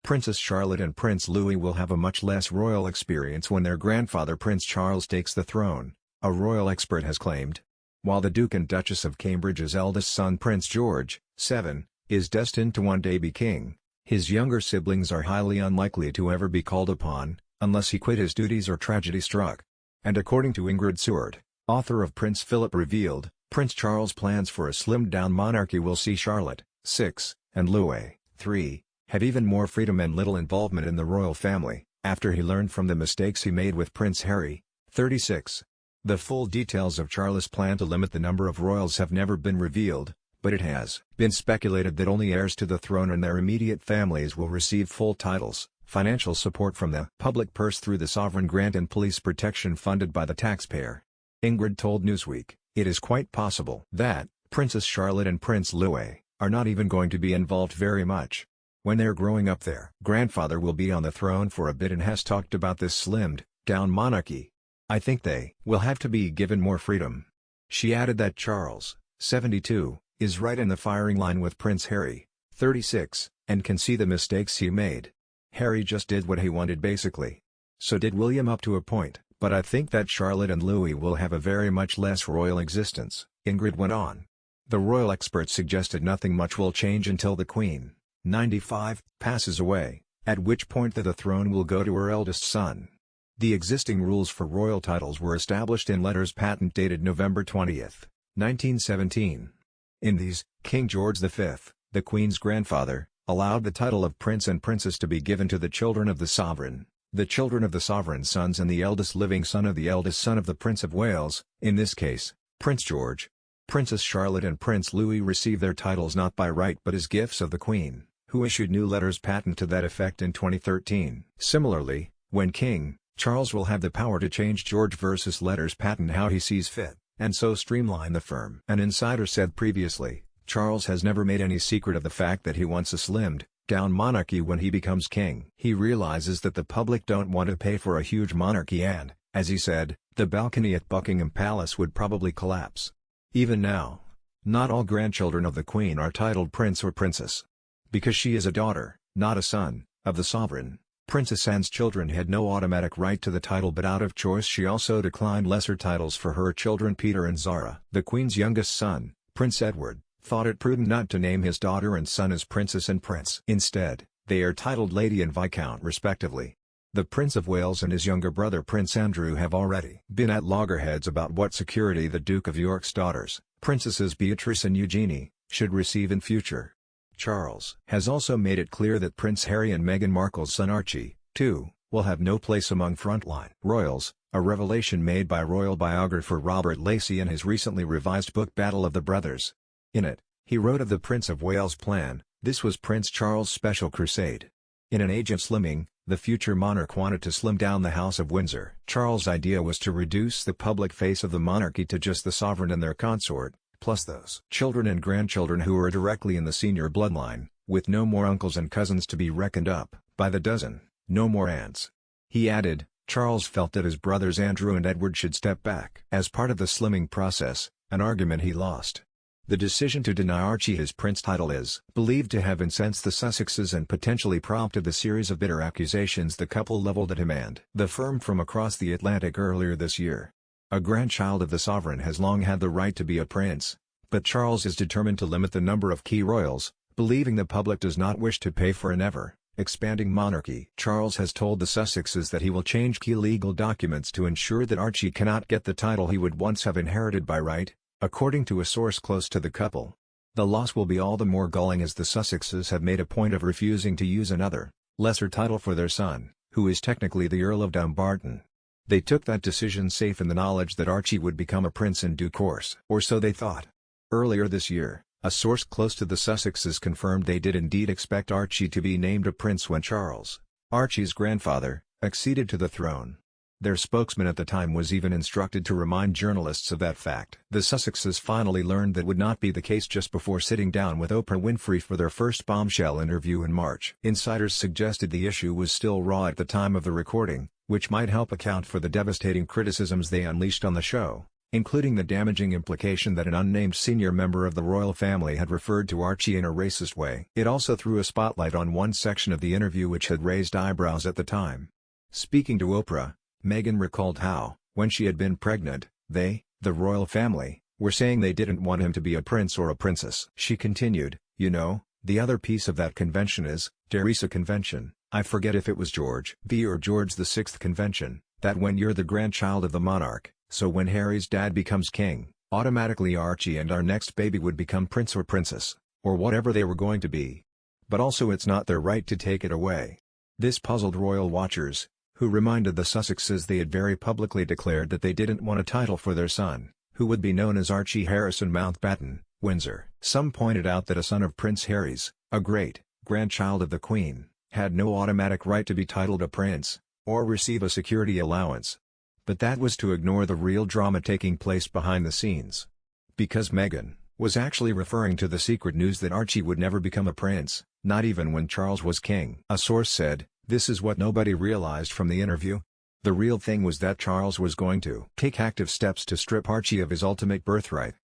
Princess Charlotte and Prince Louis will have a much less royal experience when their grandfather Prince Charles takes the throne, a royal expert has claimed. While the Duke and Duchess of Cambridge's eldest son Prince George, 7, is destined to one day be king, his younger siblings are highly unlikely to ever be called upon, unless he quit his duties or tragedy struck. And according to Ingrid Seward, author of Prince Philip Revealed, Prince Charles' plans for a slimmed-down monarchy will see Charlotte, 6, and Louis, 3, have even more freedom and little involvement in the royal family, after he learned from the mistakes he made with Prince Harry, 36. The full details of Charles' plan to limit the number of royals have never been revealed, but it has been speculated that only heirs to the throne and their immediate families will receive full titles, financial support from the public purse through the sovereign grant and police protection funded by the taxpayer. Ingrid told Newsweek, "It is quite possible that Princess Charlotte and Prince Louis are not even going to be involved very much. When they're growing up, their grandfather will be on the throne for a bit and has talked about this slimmed-down monarchy. I think they will have to be given more freedom." She added that Charles, 72, is right in the firing line with Prince Harry, 36, and can see the mistakes he made. Harry just did what he wanted basically. So did William up to a point, but I think that Charlotte and Louis will have a very much less royal existence, Ingrid went on. The royal experts suggested nothing much will change until the Queen, 95, passes away, at which point the throne will go to her eldest son. The existing rules for royal titles were established in letters patent dated November 20, 1917. In these, King George V, the Queen's grandfather, allowed the title of Prince and Princess to be given to the children of the sovereign, the children of the sovereign's sons and the eldest living son of the eldest son of the Prince of Wales, in this case, Prince George. Princess Charlotte and Prince Louis received their titles not by right but as gifts of the Queen, who issued new letters patent to that effect in 2013. Similarly, when King Charles will have the power to change George versus letters patent how he sees fit, and so streamline the firm. An insider said previously, Charles has never made any secret of the fact that he wants a slimmed-down monarchy when he becomes king. He realizes that the public don't want to pay for a huge monarchy and, as he said, the balcony at Buckingham Palace would probably collapse. Even now, not all grandchildren of the Queen are titled Prince or Princess. Because she is a daughter, not a son, of the sovereign, Princess Anne's children had no automatic right to the title, but out of choice she also declined lesser titles for her children Peter and Zara. The Queen's youngest son, Prince Edward, thought it prudent not to name his daughter and son as Princess and Prince. Instead, they are titled Lady and Viscount respectively. The Prince of Wales and his younger brother Prince Andrew have already been at loggerheads about what security the Duke of York's daughters, Princesses Beatrice and Eugenie, should receive in future. Charles has also made it clear that Prince Harry and Meghan Markle's son Archie, too, will have no place among frontline royals, a revelation made by royal biographer Robert Lacey in his recently revised book Battle of the Brothers. In it, he wrote of the Prince of Wales' plan, "This was Prince Charles' special crusade. In an age of slimming, the future monarch wanted to slim down the House of Windsor. Charles' idea was to reduce the public face of the monarchy to just the sovereign and their consort, plus those children and grandchildren who are directly in the senior bloodline, with no more uncles and cousins to be reckoned up by the dozen, no more aunts." He added, Charles felt that his brothers Andrew and Edward should step back. As part of the slimming process, an argument he lost. The decision to deny Archie his prince title is believed to have incensed the Sussexes and potentially prompted the series of bitter accusations the couple leveled at him and the firm from across the Atlantic earlier this year. A grandchild of the sovereign has long had the right to be a prince, but Charles is determined to limit the number of key royals, believing the public does not wish to pay for an ever-expanding monarchy. Charles has told the Sussexes that he will change key legal documents to ensure that Archie cannot get the title he would once have inherited by right, according to a source close to the couple. The loss will be all the more galling as the Sussexes have made a point of refusing to use another, lesser title for their son, who is technically the Earl of Dumbarton. They took that decision safe in the knowledge that Archie would become a prince in due course. Or so they thought. Earlier this year, a source close to the Sussexes confirmed they did indeed expect Archie to be named a prince when Charles, Archie's grandfather, acceded to the throne. Their spokesman at the time was even instructed to remind journalists of that fact. The Sussexes finally learned that would not be the case just before sitting down with Oprah Winfrey for their first bombshell interview in March. Insiders suggested the issue was still raw at the time of the recording, which might help account for the devastating criticisms they unleashed on the show. including the damaging implication that an unnamed senior member of the royal family had referred to Archie in a racist way. It also threw a spotlight on one section of the interview which had raised eyebrows at the time. Speaking to Oprah, Meghan recalled how, when she had been pregnant, they, the royal family, were saying they didn't want him to be a prince or a princess. She continued, "You know, the other piece of that convention is, Teresa convention, I forget if it was George V or George VI convention, that when you're the grandchild of the monarch, so when Harry's dad becomes king, automatically Archie and our next baby would become prince or princess, or whatever they were going to be. But also it's not their right to take it away." This puzzled royal watchers, who reminded the Sussexes they had very publicly declared that they didn't want a title for their son, who would be known as Archie Harrison Mountbatten, Windsor. Some pointed out that a son of Prince Harry's, a great-grandchild of the Queen, had no automatic right to be titled a prince, or receive a security allowance. But that was to ignore the real drama taking place behind the scenes. Because Meghan was actually referring to the secret news that Archie would never become a prince, not even when Charles was king. A source said, "This is what nobody realized from the interview. The real thing was that Charles was going to take active steps to strip Archie of his ultimate birthright,